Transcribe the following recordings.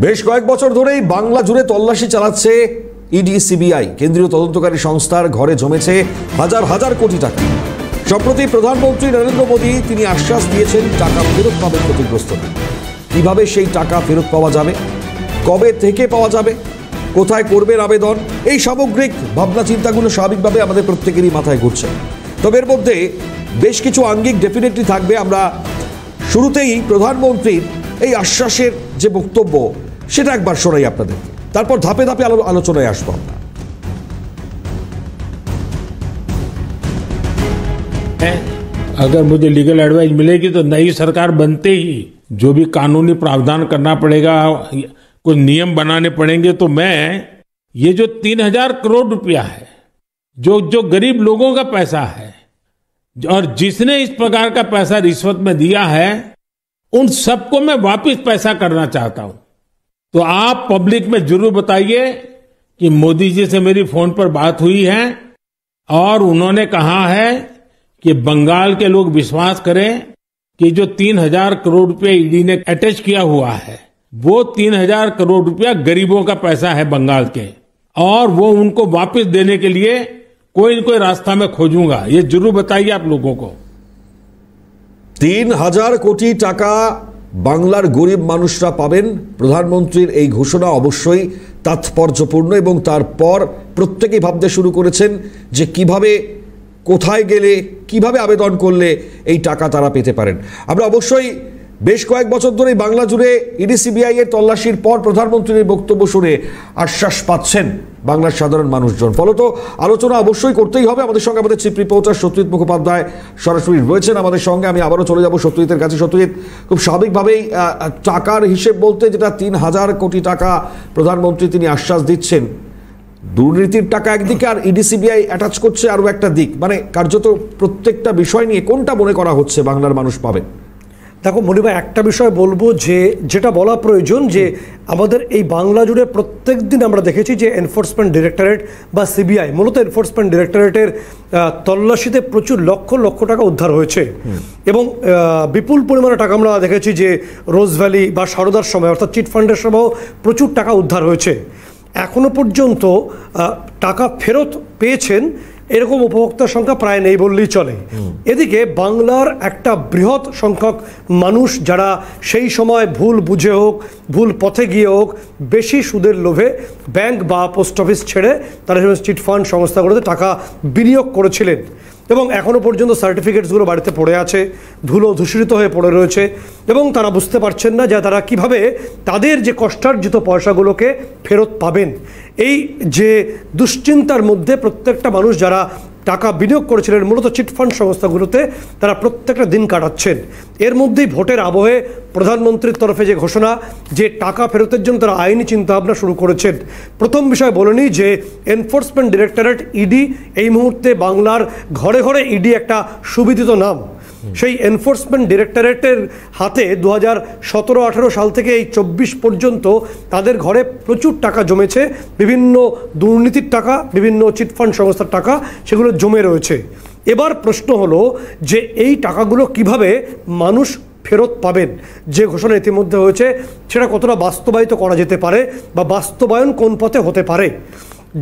বেশ কয়েক বছর ধরেই বাংলা জুড়ে তল্লাশি চালাচ্ছে ইডি সিবিআই। কেন্দ্রীয় তদন্তকারী সংস্থার ঘরে জমেছে হাজার হাজার কোটি টাকা। সম্প্রতি প্রধানমন্ত্রী নরেন্দ্র মোদী তিনি আশ্বাস দিয়েছেন টাকা ফেরত পাবেন ক্ষতিগ্রস্তরা। কিভাবে সেই টাকা ফেরত পাওয়া যাবে, কবে থেকে পাওয়া যাবে, কোথায় করবেন আবেদন, এই সামগ্রিক ভাবনা চিন্তাগুলো স্বাভাবিকভাবে আমাদের প্রত্যেকেরই মাথায় ঘুরছে। তবে এর মধ্যে বেশ কিছু আঙ্গিক ডেফিনেটলি থাকবে। আমরা শুরুতেই প্রধানমন্ত্রীর এই আশ্বাসের যে বক্তব্য সেটা একবার শোনাই আপনাদের, তারপর ধাপে ধাপে আলোচনায় আসবো আমরা। अगर मुझे लीगल एडवाइस मिलेगी तो नई सरकार बनते ही जो भी कानूनी प्रावधान करना पड़ेगा, कुछ नियम बनाने पड़ेंगे, तो मैं ये जो 3,000 करोड़ रुपया है, जो गरीब लोगों का पैसा है और जिसने इस प्रकार का पैसा रिश्वत में दिया है, उन सबको मैं वापस पैसा करना चाहता हूं। तो आप पब्लिक में जरूर बताइए कि मोदी जी से मेरी फोन पर बात हुई है और उन्होंने कहा है कि बंगाल के लोग विश्वास करें कि जो 3,000 करोड़ रुपया ईडी ने अटैच किया हुआ है, वो 3,000 करोड़ रुपया गरीबों का पैसा है बंगाल के, और वो उनको वापस देने के लिए कोई न कोई रास्ता मैं खोजूंगा। ये जरूर बताइए आप लोगों को। 3,000 কোটি টাকা বাংলার গরিব মানুষরা পাবেন। প্রধানমন্ত্রীর এই ঘোষণা অবশ্যই তাৎপর্যপূর্ণ এবং তারপর প্রত্যেকেই ভাবতে শুরু করেছেন যে কিভাবে, কোথায় গেলে, কিভাবে আবেদন করলে এই টাকা তারা পেতে পারেন। আমরা অবশ্যই বেশ কয়েক বছর ধরে বাংলা জুড়ে ইডি সিবিআই এর তল্লাশির পর প্রধানমন্ত্রীর বক্তব্য শুনে আশ্বাস পাচ্ছেন বাংলার সাধারণ মানুষজন। ফলত আলোচনা অবশ্যই করতেই হবে। আমাদের সঙ্গে আমাদের চিফ রিপোর্টার সত্যজিৎ মুখোপাধ্যায় সরাসরি রয়েছেন আমাদের সঙ্গে। আমি আবারও চলে যাব সত্যজিতের কাছে। সত্যজিৎ, খুব স্বাভাবিকভাবেই টাকার হিসেব বলতে যেটা 3,000 কোটি টাকা প্রধানমন্ত্রী তিনি আশ্বাস দিচ্ছেন, দুর্নীতির টাকা একদিকে আর ইডি সিবিআই অ্যাটাচ করছে আরও একটা দিক, মানে কার্যত প্রত্যেকটা বিষয় নিয়ে কোনটা মনে করা হচ্ছে বাংলার মানুষ পাবে? দেখো মনিবা, একটা বিষয় বলবো যে যেটা বলা প্রয়োজন, যে আমাদের এই বাংলা জুড়ে প্রত্যেক দিন আমরা দেখেছি যে এনফোর্সমেন্ট ডিরেক্টরেট বা সিবিআই, মূলত এনফোর্সমেন্ট ডিরেক্টরেটের তল্লাশিতে প্রচুর লক্ষ লক্ষ টাকা উদ্ধার হয়েছে এবং বিপুল পরিমাণে টাকা আমরা দেখেছি যে রোজ ভ্যালি বা সারদার সময়, অর্থাৎ চিট ফান্ডের সময় প্রচুর টাকা উদ্ধার হয়েছে। এখনো পর্যন্ত টাকা ফেরত পেয়েছেন এরকম উপভোক্তার সংখ্যা প্রায় নেই বললেই চলে। এদিকে বাংলার একটা বৃহৎ সংখ্যক মানুষ যারা সেই সময় ভুল বুঝে হোক, ভুল পথে গিয়ে হোক, বেশি সুদের লোভে ব্যাংক বা পোস্ট অফিস ছেড়ে তারা চিট ফান্ড সংস্থাগুলোতে টাকা বিনিয়োগ করেছিলেন এবং এখনও পর্যন্ত সার্টিফিকেটসগুলো বাড়িতে পড়ে আছে, ধুলো ধূসরিত হয়ে পড়ে রয়েছে এবং তারা বুঝতে পারছেন না যে তারা কিভাবে তাদের যে কষ্টার্জিত পয়সাগুলোকে ফেরত পাবেন। এই যে দুশ্চিন্তার মধ্যে প্রত্যেকটা মানুষ যারা টাকা বিনিয়োগ করেছিলেন মূলত চিটফান্ড সংস্থাগুলোতে, তারা প্রত্যেকটা দিন কাটাচ্ছেন। এর মধ্যেই ভোটের আবহে প্রধানমন্ত্রীর তরফে যে ঘোষণা যে টাকা ফেরতের জন্য তারা আইনি চিন্তাভাবনা শুরু করেছেন। প্রথম বিষয় বলে নিই যে এনফোর্সমেন্ট ডিরেক্টরেট ইডি এই মুহূর্তে বাংলার ঘরে ঘরে ইডি একটা সুবিদিত নাম। সেই এনফোর্সমেন্ট ডিরেক্টরেটের হাতে 2017-18 সাল থেকে এই 24 পর্যন্ত তাদের ঘরে প্রচুর টাকা জমেছে, বিভিন্ন দুর্নীতির টাকা, বিভিন্ন চিটফান্ড সংস্থার টাকা সেগুলো জমে রয়েছে। এবার প্রশ্ন হলো যে এই টাকাগুলো কিভাবে মানুষ ফেরত পাবেন। যে ঘোষণা ইতিমধ্যে হয়েছে সেটা কতটা বাস্তবায়িত করা যেতে পারে বা বাস্তবায়ন কোন পথে হতে পারে।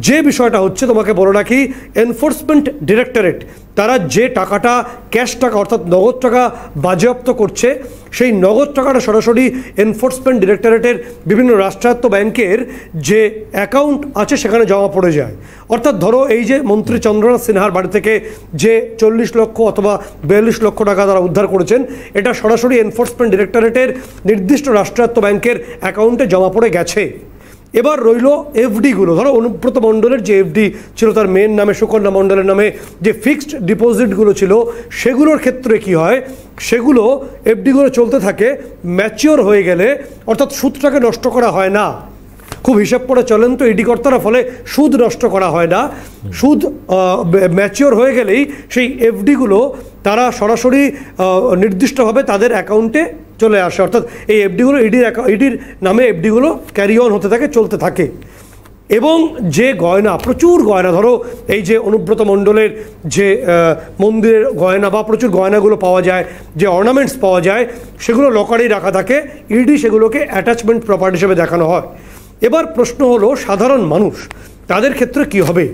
যে বিষয়টা হচ্ছে, তোমাকে বলে রাখি, এনফোর্সমেন্ট ডিরেক্টরেট তারা যে টাকাটা ক্যাশ টাকা অর্থাৎ নগদ টাকা বাজেয়াপ্ত করছে, সেই নগদ টাকাটা সরাসরি এনফোর্সমেন্ট ডিরেক্টরেটের বিভিন্ন রাষ্ট্রায়ত্ত ব্যাংকের যে অ্যাকাউন্ট আছে সেখানে জমা পড়ে যায়। অর্থাৎ ধরো এই যে মন্ত্রী চন্দ্রনাথ সিনহার বাড়ি থেকে যে 40 লক্ষ অথবা 42 লক্ষ টাকা তারা উদ্ধার করেছেন, এটা সরাসরি এনফোর্সমেন্ট ডিরেক্টরেটের নির্দিষ্ট রাষ্ট্রায়ত্ত ব্যাংকের অ্যাকাউন্টে জমা পড়ে গেছে। এবার রইল এফডিগুলো। ধরো অনুব্রত মণ্ডলের যে এফডি ছিল তার মেয়ের নামে, সুকন্যা মণ্ডলের নামে যে ফিক্সড ডিপোজিটগুলো ছিল, সেগুলোর ক্ষেত্রে কি হয়, সেগুলো এফডিগুলো চলতে থাকে, ম্যাচিওর হয়ে গেলে অর্থাৎ সুদটাকে নষ্ট করা হয় না। খুব হিসাব করে চলেন তো ইডি কর্তারা, ফলে সুদ নষ্ট করা হয় না। সুদ ম্যাচিওর হয়ে গেলেই সেই এফডিগুলো তারা সরাসরি নির্দিষ্টভাবে তাদের অ্যাকাউন্টে চলে আসে। অর্থাৎ এই এফডিগুলো ইডির নামে এফডিগুলো ক্যারি অন হতে থাকে, চলতে থাকে। এবং যে গয়না, প্রচুর গয়না, ধরো এই যে অনুব্রত মণ্ডলের যে মন্দিরের গয়না বা প্রচুর গয়নাগুলো পাওয়া যায়, যে অর্নামেন্টস পাওয়া যায়, সেগুলো লকারেই রাখা থাকে, ইডি সেগুলোকে অ্যাটাচমেন্ট প্রপার্টি হিসেবে দেখানো হয়। এবার প্রশ্ন হলো সাধারণ মানুষ, তাদের ক্ষেত্রে কি হবে?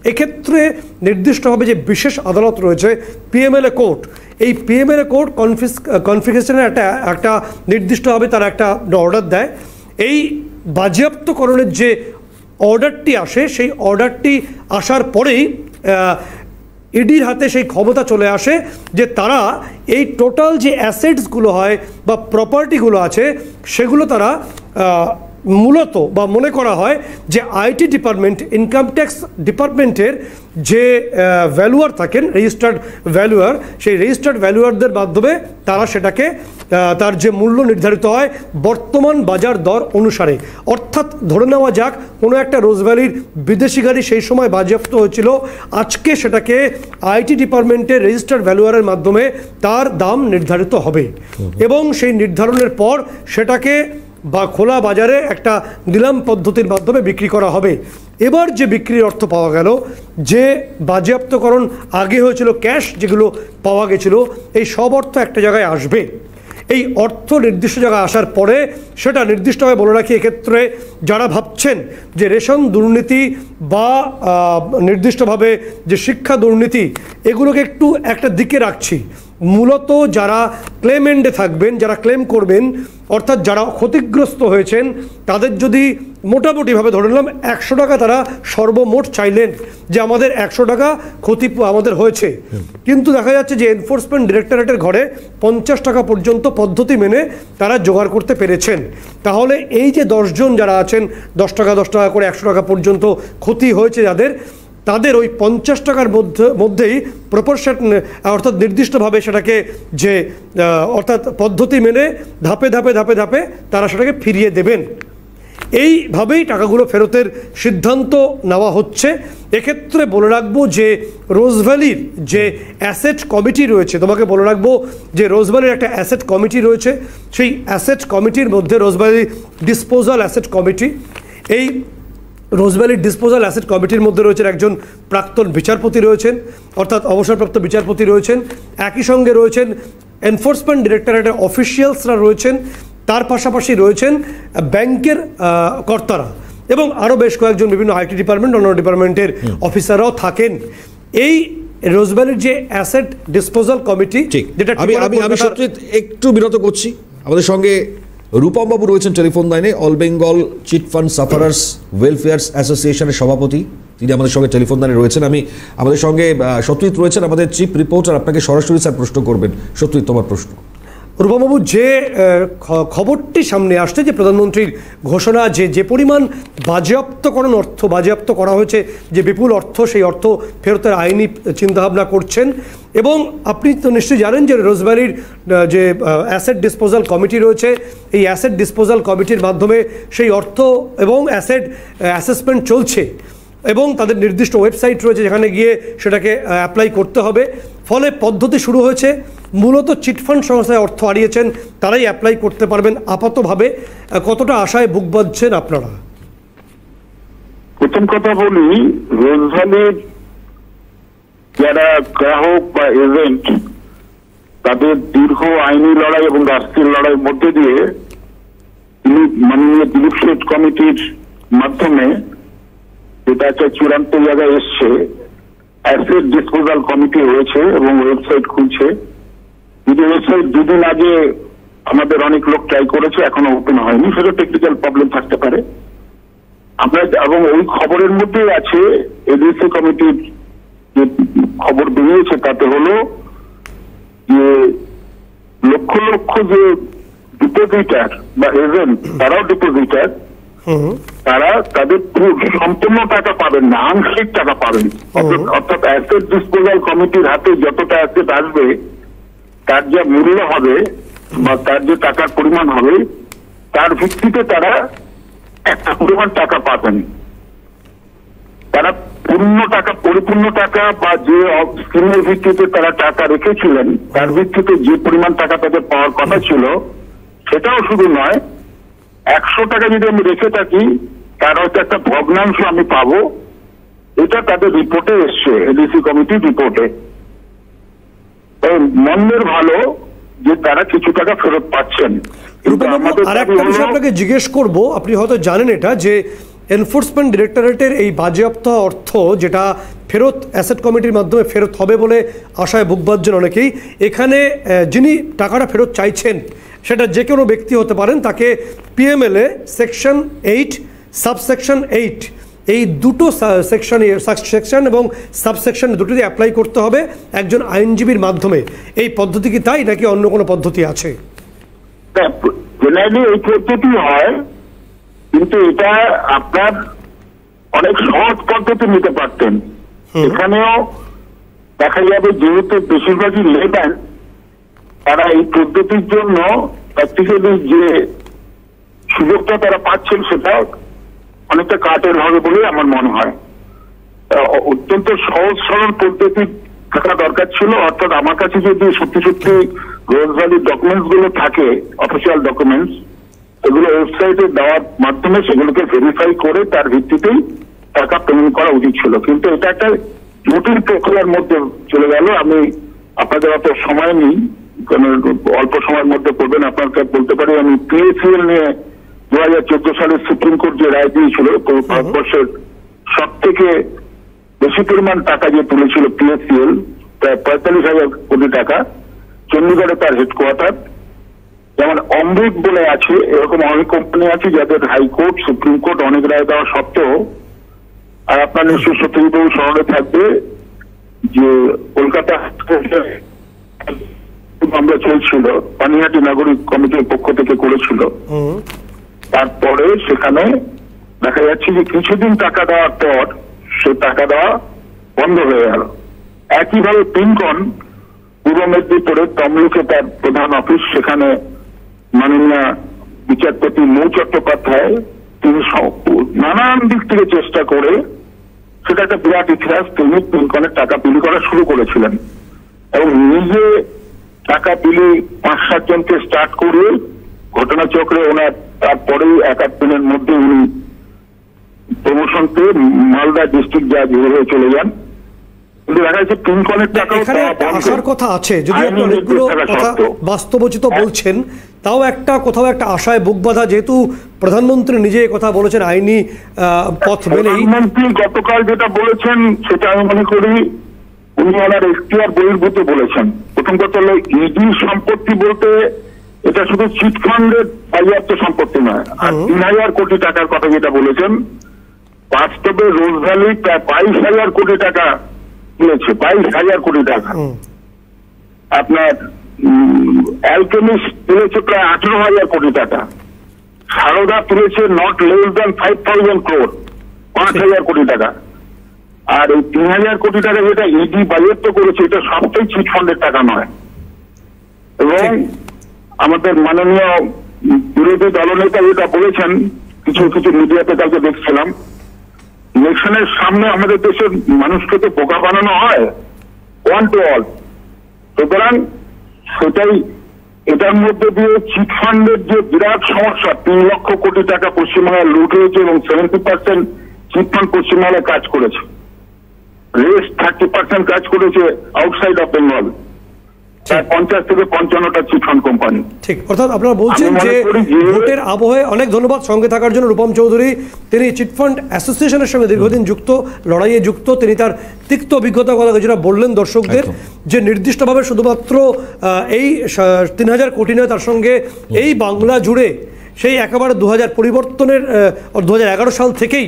এক্ষেত্রে নির্দিষ্ট হবে যে বিশেষ আদালত রয়েছে, পিএমএলএ কোর্ট। এই পিএমএলএ কোর্ট কনফিগেশনের একটা নির্দিষ্টভাবে তারা একটা অর্ডার দেয়। এই বাজেয়াপ্তকরণের যে অর্ডারটি আসে, সেই অর্ডারটি আসার পরেই ইডির হাতে সেই ক্ষমতা চলে আসে যে তারা এই টোটাল যে অ্যাসেটসগুলো হয় বা প্রপার্টিগুলো আছে, সেগুলো তারা মূলত বা মনে করা হয় যে আইটি ডিপার্টমেন্ট, ইনকাম ট্যাক্স ডিপার্টমেন্টের যে ভ্যালুয়ার থাকেন, রেজিস্টার্ড ভ্যালুয়ার, সেই রেজিস্টার্ড ভ্যালুয়ারদের মাধ্যমে তারা সেটাকে তার যে মূল্য নির্ধারিত হয় বর্তমান বাজার দর অনুসারে। অর্থাৎ ধরে নেওয়া যাক কোনো একটা রোজভ্যালির বিদেশি গাড়ি সেই সময় বাজেয়াপ্ত হয়েছিল, আজকে সেটাকে আইটি ডিপার্টমেন্টের রেজিস্টার্ড ভ্যালুয়ারের মাধ্যমে তার দাম নির্ধারিত হবে এবং সেই নির্ধারণের পর সেটাকে বা খোলা বাজারে একটা নিলাম পদ্ধতির মাধ্যমে বিক্রি করা হবে। এবার যে বিক্রির অর্থ পাওয়া গেল, যে বাজেয়াপ্তকরণ আগে হয়েছিল ক্যাশ যেগুলো পাওয়া গেছিল, এই সব অর্থ একটা জায়গায় আসবে। এই অর্থ নির্দিষ্ট জায়গায় আসার পরে সেটা নির্দিষ্টভাবে বলে রাখি, এক্ষেত্রে যারা ভাবছেন যে রেশন দুর্নীতি বা নির্দিষ্টভাবে যে শিক্ষা দুর্নীতি, এগুলোকে একটু একটা দিকে রাখছি। মূলত যারা ক্লেমেন্টে থাকবেন, যারা ক্লেম করবেন, অর্থাৎ যারা ক্ষতিগ্রস্ত হয়েছেন, তাদের যদি মোটামুটিভাবে ধরে নিলাম 100 টাকা তারা সর্বমোট চাইলেন যে আমাদের 100 টাকা ক্ষতি আমাদের হয়েছে, কিন্তু দেখা যাচ্ছে যে এনফোর্সমেন্ট ডিরেক্টরেটের ঘরে 50 টাকা পর্যন্ত পদ্ধতি মেনে তারা জোগাড় করতে পেরেছেন। তাহলে এই যে 10 জন যারা আছেন, 10 টাকা 10 টাকা করে 100 টাকা পর্যন্ত ক্ষতি হয়েছে যাদের, তাদের ওই 50 টাকার মধ্যেই প্রপোর্শন, অর্থাৎ নির্দিষ্টভাবে সেটাকে যে অর্থাৎ পদ্ধতি মেনে ধাপে ধাপে ধাপে ধাপে তারা সেটাকে ফিরিয়ে দেবেন। এইভাবেই টাকাগুলো ফেরতের সিদ্ধান্ত নেওয়া হচ্ছে। এক্ষেত্রে বলে রাখবো যে রোজভ্যালির যে অ্যাসেট কমিটি রয়েছে, তোমাকে বলে রাখবো যে রোজভ্যালির একটা অ্যাসেট কমিটি রয়েছে। সেই অ্যাসেট কমিটির মধ্যে রোজভ্যালি ডিসপোজাল অ্যাসেট কমিটি, এই রোজভ্যালি ডিসপোজাল অ্যাসেট কমিটির মধ্যে রয়েছেন একজন প্রাক্তন বিচারপতি রয়েছেন, অর্থাৎ অবসরপ্রাপ্ত বিচারপতি রয়েছেন, একই সঙ্গে রয়েছেন এনফোর্সমেন্ট ডিরেক্টরেটের অফিসিয়ালসরা রয়েছেন, তার পাশাপাশি রয়েছেন ব্যাংকের কর্তারা এবং আরও বেশ কয়েকজন বিভিন্ন আইটি ডিপার্টমেন্ট, অন্য ডিপার্টমেন্টের অফিসাররাও থাকেন। এই রোজভ্যালির যে অ্যাসেট ডিসপোজাল কমিটি, যেটা আমি সত্যি একটু বিরত করছি, আমাদের সঙ্গে রূপম বাবু রয়েছেন টেলিফোন লাইনে, all Bengal chit fund সাফারার্স welfare অ্যাসোসিয়েশনের সভাপতি, তিনি আমাদের সঙ্গে টেলিফোন লাইনে রয়েছেন। আমাদের সঙ্গে সত্যজিৎ রয়েছেন, আমাদের চিফ রিপোর্টার, আপনাকে সরাসরি স্যার প্রশ্ন করবেন। সত্যজিৎ, তোমার প্রশ্ন। রূপমবাবু, যে খবরটি সামনে আসছে যে প্রধানমন্ত্রীর ঘোষণা যে পরিমাণ বাজেয়াপ্তকরণ অর্থ বাজেয়াপ্ত করা হয়েছে, যে বিপুল অর্থ, সেই অর্থ ফেরতের আইনি চিন্তাভাবনা করছেন এবং আপনি তো নিশ্চয়ই জানেন যে রোজভ্যালির যে অ্যাসেট ডিসপোজাল কমিটি রয়েছে, এই অ্যাসেট ডিসপোজাল কমিটির মাধ্যমে সেই অর্থ এবং অ্যাসেট অ্যাসেসমেন্ট চলছে এবং তাদের নির্দিষ্ট ওয়েবসাইট রয়েছে যেখানে গিয়ে সেটাকে অ্যাপ্লাই করতে হবে। ফলে পদ্ধতি শুরু হয়েছে। মূলত চিটফান্ড সংস্থায় অর্থ হারিয়েছেন তারাই অ্যাপ্লাই করতে পারবেন আপাতভাবে। কতটা আশায় বুক বাঁধছেন আপনারা? প্রথম কথা বলি, রোজভ্যালির যারা গ্রাহক বা এজেন্ট, তাদের দীর্ঘ আইনি লড়াই এবং রাষ্ট্রীয় লড়াইয়ের মধ্যে দিয়ে মাননীয় দিলীপ শেঠ কমিটির মাধ্যমে যেটা একটা চূড়ান্ত জায়গায় এসছে, অ্যাসেট ডিসপোজাল কমিটি হয়েছে এবং ওয়েবসাইট খুলছে। যদি ওয়েবসাইট 2 দিন আগে আমাদের অনেক লোক ট্রাই করেছে, এখনো ওপেন হয়নি, সেটা টেকনিক্যাল প্রবলেম থাকতে পারে। আমরা এবং ওই খবরের মধ্যে আছে এডিসি কমিটির যে খবর বেরিয়েছে, তাতে হলো যে লক্ষ লক্ষ যে ডিপোজিটার বা এজেন্ট, তারাও ডিপোজিটার, তারা তাদের সম্পূর্ণ টাকা পাবেন না, আংশিক টাকা পাবেন। অর্থাৎ অ্যাসেট ডিসপোজাল কমিটির হাতে যতটা অ্যাসেট আসবে, তার যা মূল্য হবে বা তার যে টাকার পরিমাণ হবে, তার ভিত্তিতে তারা একটা পরিমাণ টাকা পাবেন। তারা পরিপূর্ণ টাকা বা যে স্কিমের ভিত্তিতে তারা টাকা রেখেছিলেন, তার ভিত্তিতে যে পরিমাণ টাকা তাদের পাওয়ার কথা ছিল, সেটাও শুধু নয়, 100 টাকা যদি আমি রেখে থাকি, তার হয়তো একটা ভগ্নাংশ আমি পাবো, এটা তাদের রিপোর্টে এসছে, এডিসি কমিটির রিপোর্টে। মন্দের ভালো যে তারা কিছু টাকা ফেরত পাচ্ছেন। আর একটা বিষয় আপনাকে জিজ্ঞেস করব, আপনি হয়তো জানেন এটা, যে এনফোর্সমেন্ট ডিরেক্টরেটের এই বাজেয়াপ্ত অর্থ যেটা ফেরত অ্যাসেট কমিটির মাধ্যমে ফেরত হবে বলে আশায় বুক বাঁধছেন অনেকেই, এখানে যিনি টাকাটা ফেরত চাইছেন সেটা যে কোনো ব্যক্তি হতে পারেন, তাকে পিএমএলএ সেকশন 8 সাবসেকশন 8 এই দুটো সেকশন এবং সাবসেকশন দুটোতে অ্যাপ্লাই করতে হবে একজন আইনজীবীর মাধ্যমে। এই পদ্ধতি কি তাই নাকি অন্য কোনো পদ্ধতি আছে? জেনারেলি এই পদ্ধতি হয়, কিন্তু এটা আপনার অনেক সহজ পদ্ধতি নিতে পারতেন। এখানেও দেখা যাবে যেহেতু বেশিরভাগই লেবার, তারা এই পদ্ধতির জন্য প্র্যাকটিক্যালি যে সুযোগটা তারা পাচ্ছেন সেটা অনেকটা কাটের হবে বলে আমার মনে হয়। অত্যন্ত সহজ সরল পদ্ধতি থাকা দরকার ছিল। অর্থাৎ আমার কাছে যদি সত্যি সত্যি রোজ ভ্যালির ডকুমেন্টস গুলো থাকে, অফিসিয়াল ডকুমেন্টস, এগুলো ওয়েবসাইটে দেওয়ার মাধ্যমে সেগুলোকে ভেরিফাই করে তার ভিত্তিতেই টাকা পেমেন্ট করা উচিত ছিল। কিন্তু এটা একটা জটিল প্রক্রিয়ার মধ্যে চলে গেল। আমি আপনাদের অত সময় নেই, কারণ অল্প সময়ের মধ্যে করবেন। আপনাকে বলতে পারি, আমি পিএসিএল নিয়ে 2014 সালে সুপ্রিম কোর্ট যে রায় দিয়েছিল, ভারতবর্ষের সব থেকে বেশি পরিমাণ টাকা যে তুলেছিল পিএসিএল, প্রায় 45,000 কোটি টাকা, চণ্ডীগড়ে তার হেডকোয়ার্টার। যেমন অমৃত বলে আছে, এরকম অনেক কোম্পানি আছে যাদের হাইকোর্ট সুপ্রিম কোর্ট অনেক রায় দেওয়া সত্ত্বেও। আর আপনার নিশ্চয় সত্যজিৎবাবু স্মরণে থাকবে যে কলকাতা মামলা চলছিল, পানিহাটি নাগরিক কমিটির পক্ষ থেকে করেছিল। তারপরে সেখানে দেখা যাচ্ছে যে কিছুদিন টাকা দেওয়ার পর সে টাকা দেওয়া বন্ধ হয়ে গেল। একইভাবে পিনকন পূর্ব মেদিনীপুরে তমলুকে তার প্রধান অফিস, সেখানে মাননীয় বিচারপতি মৌ চট্টোপাধ্যায় তিনি নানান দিক থেকে চেষ্টা করে, সেটা একটা বিরাট ইতিহাস, তিনি পিনকনের টাকা বিলি করা শুরু করেছিলেন এবং নিজে টাকা বিলি 5-7 জনকে স্টার্ট করে ঘটনাচক্রে ওনার তারপরেই 1-8 দিনের মধ্যে উনি প্রমোশন পেয়ে মালদা ডিস্ট্রিক্ট জাজ হয়ে চলে যান। কিন্তু দেখা যাচ্ছে পিনকনের টাকা আসার কথা আছে, যদি অনেকগুলো কথা বাস্তবোচিত বলছেন, তাও একটা কোথাও একটা আশায় বুক বাঁধা, যেহেতু প্রধানমন্ত্রী নিজে কথা বলেছেন আইনি পথ মেনেই। প্রধানমন্ত্রী গতকাল যেটা বলেছেন সেটা আমি মনে করি উনি ওনার এখতিয়ার বহির্ভূত বলেছেন। প্রথম কথা হলো ইডি সম্পত্তি বলতে এটা শুধু চিট ফান্ডের বাজেয়াপ্ত সম্পত্তি নয়। আর 3,000 কোটি টাকার কথা যেটা বলেছেন, বাস্তবে রোজ ভ্যালি প্রায় 22,000 কোটি টাকা তুলেছে, 22,000 কোটি টাকা। আপনার অ্যালকেমিস্ট তুলেছে প্রায় 18,000 কোটি টাকা। সারদা তুলেছে নট লেস দ্যান 5,000 crore, 5,000 কোটি টাকা। আর এই 3,000 কোটি টাকা যেটা ইডি বাজেয়াপ্ত করেছে, এটা সবটাই চিট ফান্ডের টাকা নয়। এবং আমাদের মাননীয় বিরোধী দলনেতা যেটা বলেছেন, কিছু কিছু মিডিয়াতে কালকে দেখছিলাম, ইলেকশনের সামনে আমাদের দেশের মানুষকে তো বোকা বানানো হয়, ওয়ান টু অল। সুতরাং সেটাই, এটার মধ্যে দিয়ে চিট ফান্ডের যে বিরাট সমস্যা, 3 লক্ষ কোটি টাকা পশ্চিমবাংলায় লুট হয়েছে এবং 70% চিট ফান্ড পশ্চিমবাংলায় কাজ করেছে, রেস্ট 30% কাজ করেছে আউটসাইড অফ বেঙ্গল, প্রায় 50 থেকে 55টা চিট ফান্ড কোম্পানি। ঠিক, অর্থাৎ আপনারা বলছেন যে ভোটের আবহে, অনেক ধন্যবাদ সঙ্গে থাকার জন্য রূপম চৌধুরী, তিনি চিটফান্ড অ্যাসোসিয়েশনের সঙ্গে দীর্ঘদিন যুক্ত, লড়াইয়ে যুক্ত, তিনি তার তিক্ত অভিজ্ঞতার কথা যেটা বললেন দর্শকদের, যে নির্দিষ্টভাবে শুধুমাত্র এই 3,000 কোটি নয়, তার সঙ্গে এই বাংলা জুড়ে সেই একেবারে 2000 পরিবর্তনের 2011 সাল থেকেই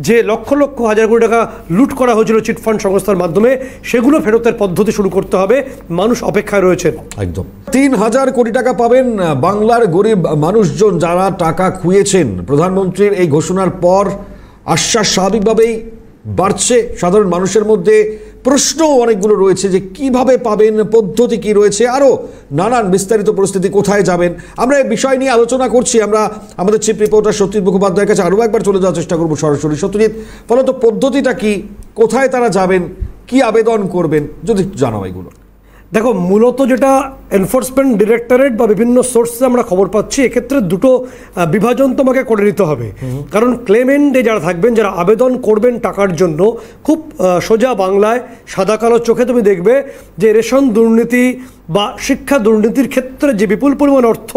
যে লক্ষ লক্ষ হাজার কোটি টাকা লুট করা হয়েছিল চিটফান্ড সংস্থার মাধ্যমে, সেগুলো ফেরতের পদ্ধতি শুরু করতে হবে। মানুষ অপেক্ষায় রয়েছেন। একদম 3,000 কোটি টাকা পাবেন বাংলার গরিব মানুষজন যারা টাকা খুইয়েছেন। প্রধানমন্ত্রীর এই ঘোষণার পর আশ্বাস স্বাভাবিকভাবেই বাড়ছে সাধারণ মানুষের মধ্যে। প্রশ্ন অনেকগুলো রয়েছে যে কিভাবে পাবেন, পদ্ধতি কি রয়েছে, আরও নানান বিস্তারিত পরিস্থিতি, কোথায় যাবেন, আমরা এই বিষয় নিয়ে আলোচনা করছি। আমরা আমাদের চিফ রিপোর্টার সত্যজিৎ মুখোপাধ্যায়ের কাছে আরও একবার চলে যাওয়ার চেষ্টা করবো সরাসরি। সত্যজিৎ, ফলত পদ্ধতিটা কি, কোথায় তারা যাবেন, কি আবেদন করবেন, যদি জানাও এগুলো। দেখো, মূলত যেটা এনফোর্সমেন্ট ডিরেক্টরেট বা বিভিন্ন সোর্সে আমরা খবর পাচ্ছি, এক্ষেত্রে দুটো বিভাজন তোমাকে করে নিতে হবে। কারণ ক্লেমেন্টে যারা থাকবেন, যারা আবেদন করবেন টাকার জন্য, খুব সোজা বাংলায় সাদা কালো চোখে তুমি দেখবে যে রেশন দুর্নীতি বা শিক্ষা দুর্নীতির ক্ষেত্রে যে বিপুল পরিমাণ অর্থ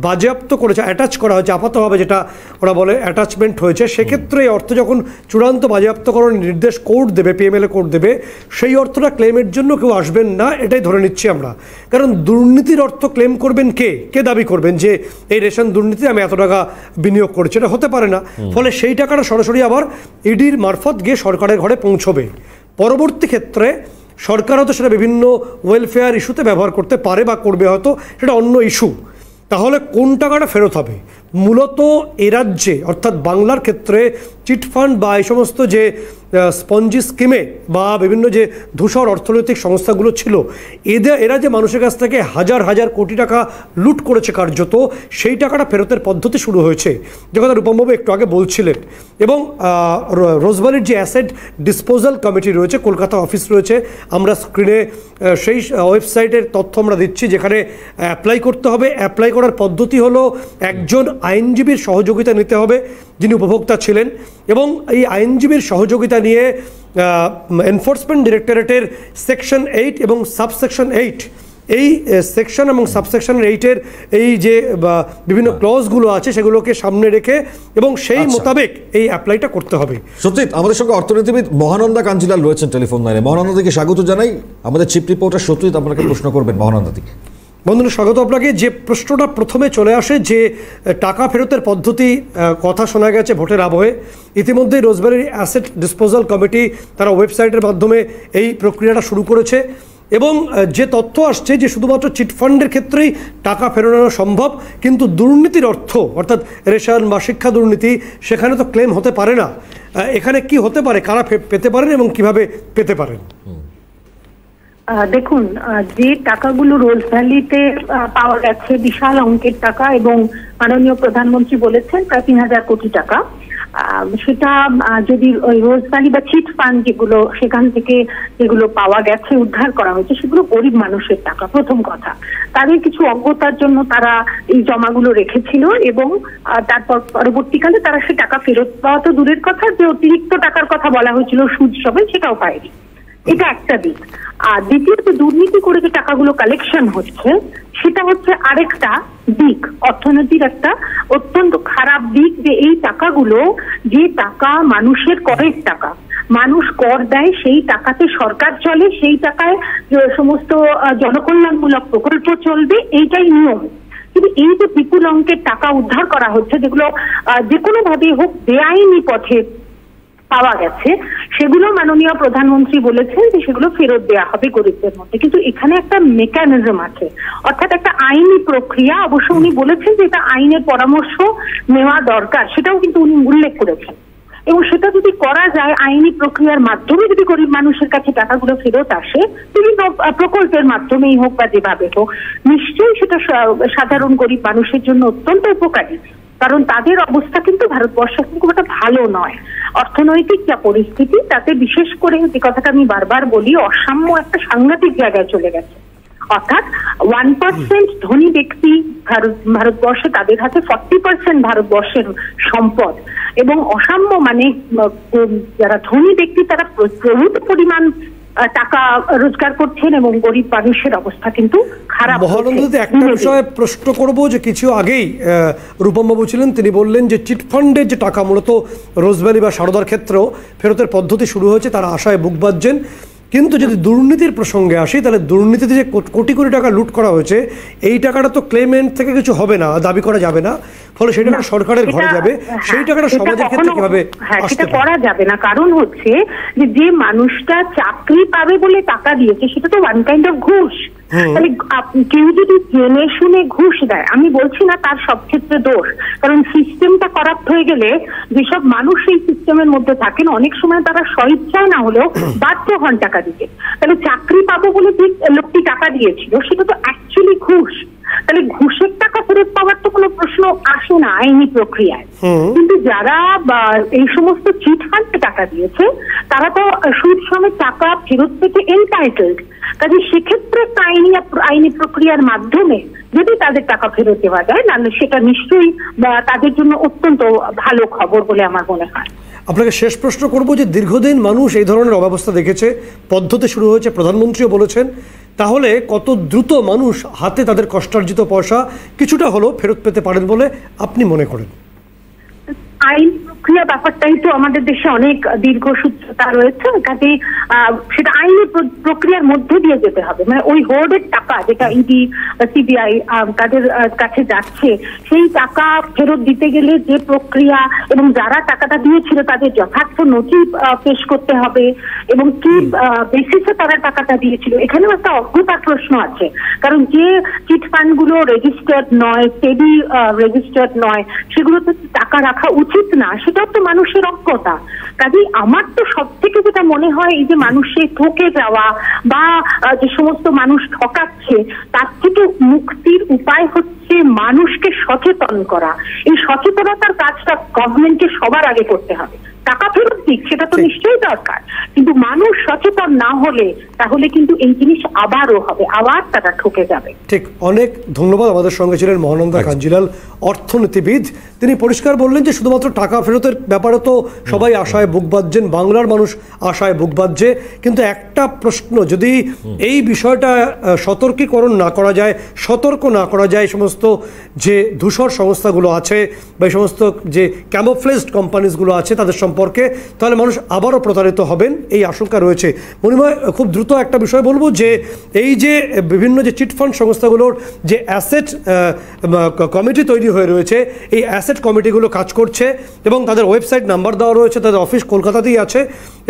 বাজেয়াপ্ত করেছে, অ্যাটাচ করা হয়েছে আপাতভাবে, যেটা ওরা বলে অ্যাটাচমেন্ট হয়েছে, সেক্ষেত্রে এই অর্থ যখন চূড়ান্ত বাজেয়াপ্তকরণ নির্দেশ কোর্ট দেবে, পিএমএলএ কোর্ট দেবে, সেই অর্থটা ক্লেমের জন্য কেউ আসবেন না, এটাই ধরে নিচ্ছি আমরা। কারণ দুর্নীতির অর্থ ক্লেম করবেন কে দাবি করবেন যে এই রেশন দুর্নীতি আমি এত টাকা বিনিয়োগ করেছি? এটা হতে পারে না। ফলে সেই টাকাটা সরাসরি আবার ইডির মারফত গিয়ে সরকারের ঘরে পৌঁছবে। পরবর্তী ক্ষেত্রে সরকার হয়তো সেটা বিভিন্ন ওয়েলফেয়ার ইস্যুতে ব্যবহার করতে পারে বা করবে, হয়তো সেটা অন্য ইস্যু। তাহলে কোন টাকাটা ফেরত হবে? মূলত এ রাজ্যে অর্থাৎ বাংলার ক্ষেত্রে চিটফান্ড বা এই সমস্ত যে স্পঞ্জি স্কিমে বা বিভিন্ন যে ধূসর অর্থনৈতিক সংস্থাগুলো ছিল, এরা যে মানুষের কাছ থেকে হাজার হাজার কোটি টাকা লুট করেছে কার্যত, সেই টাকাটা ফেরতের পদ্ধতি শুরু হয়েছে, যে কথা রূপমবাবু একটু আগে বলছিলেন। এবং রোজভ্যালির যে অ্যাসেট ডিসপোজাল কমিটি রয়েছে, কলকাতা অফিস রয়েছে, আমরা স্ক্রিনে সেই ওয়েবসাইটের তথ্য আমরা দিচ্ছি, যেখানে অ্যাপ্লাই করতে হবে। অ্যাপ্লাই করার পদ্ধতি হলো একজন আইনজীবীর সহযোগিতা নিতে হবে যিনি উপভোক্তা ছিলেন, এবং এই আইনজীবীর সহযোগিতা নিয়ে এনফোর্সমেন্ট ডিরেক্টরেটের সেকশন 8 এবং সাবসেকশন 8, এই সেকশন এবং সাবসেকশন 8-এর এই যে বিভিন্ন ক্লজগুলো আছে সেগুলোকে সামনে রেখে এবং সেই মোতাবেক এই অ্যাপ্লাইটা করতে হবে। সত্যিত আমাদের সঙ্গে অর্থনীতিবিদ মহানন্দা কাঞ্জিলাল রয়েছেন টেলিফোন লাইনে। মহানন্দাদিকে স্বাগত জানাই। আমাদের চিফ রিপোর্টার সত্যিত আপনাকে প্রশ্ন করবেন মহানন্দাদিকে। বন্ধুরা স্বাগত আপনাকে। যে প্রশ্নটা প্রথমে চলে আসে যে টাকা ফেরতের পদ্ধতি কথা শোনা গেছে ভোটের আবহে, ইতিমধ্যেই রোজভ্যালি অ্যাসেট ডিসপোজাল কমিটি তারা ওয়েবসাইটের মাধ্যমে এই প্রক্রিয়াটা শুরু করেছে, এবং যে তথ্য আসছে যে শুধুমাত্র চিটফান্ডের ক্ষেত্রেই টাকা ফেরানো সম্ভব, কিন্তু দুর্নীতির অর্থ অর্থাৎ রেশন বা শিক্ষা দুর্নীতি, সেখানে তো ক্লেম হতে পারে না। এখানে কি হতে পারে, কারা পেতে পারেন এবং কিভাবে পেতে পারেন? দেখুন, যে টাকাগুলো রোজভ্যালিতে পাওয়া গেছে বিশাল অঙ্কের টাকা, এবং মাননীয় প্রধানমন্ত্রী বলেছেন প্রায় 3000 কোটি টাকা, সেটা যদি ওই রোজভ্যালি বা চিট ফান্ড যেগুলো সেখান থেকে যেগুলো পাওয়া গেছে, উদ্ধার করা হয়েছে, সেগুলো গরিব মানুষের টাকা। প্রথম কথা, তাদের কিছু অজ্ঞতার জন্য তারা এই জমাগুলো রেখেছিল, এবং তারপর পরবর্তীকালে তারা সে টাকা ফেরত পাওয়া তো দূরের কথা, যে অতিরিক্ত টাকার কথা বলা হয়েছিল সুদ সবে, সেটাও পায়নি। এটা একটা দিক। আর দ্বিতীয়ত, দুর্নীতি করে যে টাকাগুলো কালেকশন হচ্ছে, সেটা হচ্ছে আরেকটা দিক, অর্থনীতির একটা অত্যন্ত খারাপ দিক, যে এই টাকাগুলো, যে টাকা মানুষের করের টাকা, মানুষ কর দেয়, সেই টাকাতে সরকার চলে, সেই টাকায় সমস্ত জনকল্যাণমূলক প্রকল্প চলবে, এইটাই নিয়ম। কিন্তু এই যে বিপুল অঙ্কের টাকা উদ্ধার করা হচ্ছে, যেগুলো যে কোনো ভাবে হোক বেআইনি পথে পাওয়া গেছে, সেগুলো মাননীয় প্রধানমন্ত্রী বলেছেন যে সেগুলো ফেরত দেওয়া হবে গরিবদের মধ্যে। কিন্তু এখানে একটা মেকানিজম আছে, অর্থাৎ একটা আইনি প্রক্রিয়া। অবশ্য উনি বলেছেন যে এটা আইনের পরামর্শ নেওয়া দরকার, সেটাও কিন্তু উনি উল্লেখ করেছেন। এবং সেটা যদি করা যায় আইনি প্রক্রিয়ার মাধ্যমে, যদি গরিব মানুষের কাছে টাকাগুলো ফেরত আসে, বিভিন্ন প্রকল্পের মাধ্যমেই হোক বা যেভাবে হোক, নিশ্চয়ই সেটা সাধারণ গরিব মানুষের জন্য অত্যন্ত উপকারী। কারণ তাদের অবস্থা কিন্তু ভারতবর্ষে খুব একটা ভালো নয়। অর্থনৈতিক যা পরিস্থিতি, তাতে বিশেষ করে যে কথাটা আমি বারবার বলি, অসাম্য একটা সাংঘাতিক জায়গায় চলে গেছে। অর্থাৎ 1% ধনী ব্যক্তি ভারতবর্ষে, তাদের হাতে 40% ভারতবর্ষের সম্পদ, এবং অসাম্য মানে যারা ধনী ব্যক্তি তারা প্রচুর পরিমাণ টাকা রোজগার করছেন, এবং গরিব মানুষের অবস্থা কিন্তু খারাপ। মহানন্দা, একটা বিষয়ে প্রশ্ন করব, যে কিছু আগেই রূপমবাবু ছিলেন, তিনি বললেন যে চিটফান্ডের যে টাকা মূলত রোজভ্যালি বা সারদার ক্ষেত্রেও ফেরতের পদ্ধতি শুরু হয়েছে, তারা আশায় বুক বাঁধছেন। কিন্তু যদি দুর্নীতির প্রসঙ্গে আসি, তাহলে দুর্নীতিতে যে কোটি কোটি টাকা লুট করা হয়েছে, এই টাকাটা তো ক্লেমেন্ট থেকে কিছু হবে না, দাবি করা যাবে না, ফলে সেই টাকা সরকারের ঘরে যাবে। সেই টাকাটা সমাজের ক্ষেত্রে কিভাবে সেটা করা যাবে না? কারণ হচ্ছে যে মানুষটা চাকরি পাবে বলে টাকা দিয়েছে, সেটা তো ওয়ান কাইন্ড অফ ঘুষ। তাহলে কেউ যদি জেনে শুনে ঘুষ দেয়, আমি বলছি না তার সব ক্ষেত্রে দোষ, কারণ সিস্টেমটা করাপ্ট হয়ে গেলে যেসব মানুষ এই সিস্টেমের মধ্যে থাকেন, অনেক সময় তারা স্বইচ্ছায় না হলেও বাধ্য হন টাকা দিতে। তাহলে চাকরি পাবো বলে যে লোকটি টাকা দিয়েছিল, সেটা তো অ্যাকচুয়ালি ঘুষ। তাহলে ঘুষের টাকা ফেরত পাওয়ার তো কোনো প্রশ্ন আসে না আইনি প্রক্রিয়ায়। কিন্তু যারা এই সমস্ত চিট ফান্ডে টাকা দিয়েছে তারা তো সুদ সমেত টাকা ফেরত পেতে এনটাইটেলড। কাজে সেক্ষেত্রে আইনি প্রক্রিয়ার মাধ্যমে যদি তাদের টাকা ফেরত দেওয়া যায়, তাহলে সেটা নিশ্চয়ই তাদের জন্য অত্যন্ত ভালো খবর বলে আমার মনে হয়। আপনাকে শেষ প্রশ্ন করব যে দীর্ঘদিন মানুষ এই ধরনের অব্যবস্থা দেখেছে, পদ্ধতি শুরু হয়েছে, প্রধানমন্ত্রীও বলেছেন, তাহলে কত দ্রুত মানুষ হাতে তাদের কষ্টার্জিত পয়সা কিছুটা হলেও ফেরত পেতে পারেন বলে আপনি মনে করেন? আইন প্রক্রিয়া ব্যাপারটাই তো আমাদের দেশে অনেক দীর্ঘসূত্রতা রয়েছে, কাজে সেটা আইনি প্রক্রিয়ার মধ্যে দিয়ে যেতে হবে। মানে ওই হোর্ডের টাকা যেটা ইডি সিবিআই তাদের কাছে যাচ্ছে, সেই টাকা ফেরত দিতে গেলে যে প্রক্রিয়া এবং যারা টাকাটা দিয়েছিল তাদের যথার্থ নথি পেশ করতে হবে এবং কি বেসিসে তারা টাকাটা দিয়েছিল, এখানেও একটা অজ্ঞতার প্রশ্ন আছে। কারণ যে চিট ফান্ড গুলো রেজিস্টার্ড নয়, সেবি রেজিস্টার্ড নয়, সেগুলোতে টাকা রাখা উচিত না, সেটাও তো মানুষের অজ্ঞতা। কাজেই আমার তো সব থেকে যেটা মনে হয়, এই যে মানুষের ঠকে যাওয়া বা যে সমস্ত মানুষ ঠকাচ্ছে, তার থেকে মুক্তির উপায় হচ্ছে মানুষকে সচেতন করা। এই সচেতনতার কাজটা গভর্নমেন্টকে সবার আগে করতে হবে। টাকা ফেরত দিক সেটা তো নিশ্চয়ই দরকার, কিন্তু মানুষ সচেতন না হলে তাহলে কিন্তু এই জিনিস আবারও হবে, আবার তারা ঠকে যাবে। ঠিক, অনেক ধন্যবাদ। আমাদের সঙ্গে ছিলেন মহানন্দা কাঞ্জিলাল, অর্থনীতিবিদ। তিনি পরিষ্কার বললেন যে শুধুমাত্র টাকা ফেরতের ব্যাপারে তো সবাই আশায় বুক বাঁধছেন, বাংলার মানুষ আশায় বুক বাঁধছে, কিন্তু একটা প্রশ্ন, যদি এই বিষয়টা সতর্কীকরণ না করা যায়, সতর্ক না করা যায় সমস্ত যে ধূসর সংস্থাগুলো আছে বা এই সমস্ত যে ক্যামোফ্লেজড কোম্পানিজগুলো আছে তাদের সম্পর্কে, তাহলে মানুষ আবারও প্রতারিত হবেন, এই আশঙ্কা রয়েছে। মণিময়, খুব দ্রুত একটা বিষয় বলবো যে এই যে বিভিন্ন যে চিটফান্ড সংস্থাগুলোর যে অ্যাসেট কমিটি তৈরি হয়ে রয়েছে, এই অ্যাসেট কমিটিগুলো কাজ করছে এবং তাদের ওয়েবসাইট নাম্বার দেওয়া রয়েছে, তাদের অফিস কলকাতাতেই আছে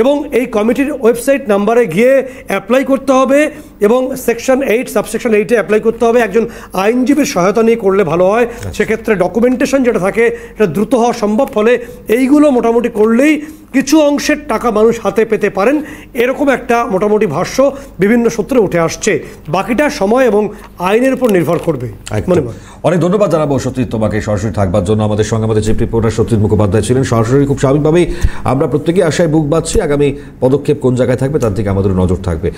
এবং এই কমিটির ওয়েবসাইট নাম্বারে গিয়ে অ্যাপ্লাই করতে হবে এবং সেকশন 8 সাবসেকশন 8-এ অ্যাপ্লাই করতে হবে। একজন আইনজীবীর সহায়তা নিয়ে করলে ভালো হয়, সেক্ষেত্রে ডকুমেন্টেশন যেটা থাকে এটা দ্রুত হওয়া সম্ভব। ফলে এইগুলো মোটামুটি করলেই কিছু অংশের টাকা মানুষ হাতে পেতে পারেন, এরকম একটা মোটামুটি ভাষ্য বিভিন্ন সূত্রে উঠে আসছে। বাকিটা সময় এবং আইনের উপর নির্ভর করবে। অনেক ধন্যবাদ জানাবো সত্যজিৎ তোমাকে সরাসরি থাকবার জন্য আমাদের সঙ্গে। আমাদের চিফ রিপোর্টার সত্যজিৎ মুখোপাধ্যায় ছিলেন সরাসরি। খুব স্বাভাবিকভাবেই আমরা প্রত্যেকেই আশায় বুক বাঁধছি, আগামী পদক্ষেপ কোন জায়গায় থাকবে তার দিকে আমাদের নজর থাকবে।